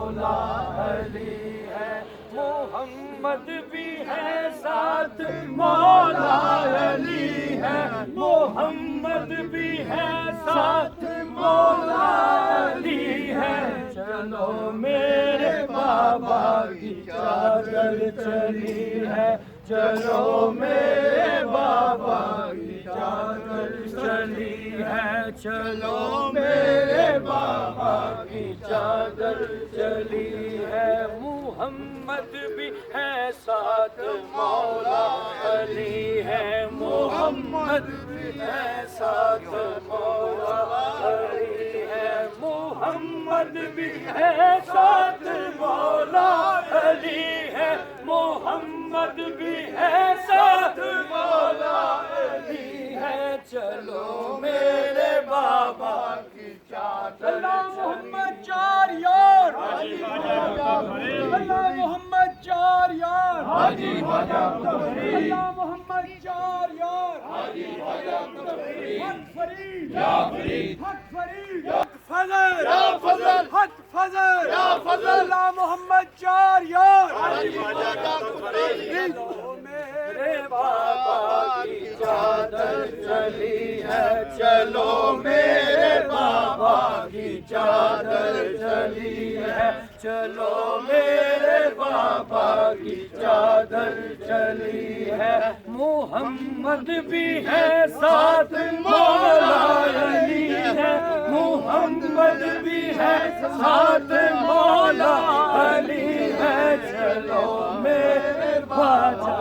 مولا علی ہے، محمد بھی ہے ساتھ مولا علی ہے، محمد بھی ہے ساتھ مولا علی ہے، چلو میرے بابا کی چادر چلی ہے، چلو میرے بابا کی چادر چلی ہے، چلو میرے بابا کی چادر چلی ہے، محمد بھی ہے ساتھ مولا علی ہے، محمد بھی ہے ساتھ مولا علی ہے، محمد بھی ہے ساتھ مولا علی ہے، محمد بھی ہے ساتھ مولا علی ہے، چلو میرے بابا کی چادر اللہ محمد چار یار، اللہ محمد چار یار، اللہ محمد چار یار، حق فرید یا فرید، حق فرید حق فضل یا فضل، حق فضل یا فضل، اللہ محمد چار یار، میرے بابا کی چادر چلی ہے، چلو میرے بابا کی چادر چلی ہے، چلو میرے بابا کی چادر چلی ہے، محمد بھی ہے ساتھ مولا علی ہے، محمد بھی ہے ساتھ مولا علی ہے، چلو میرے بابا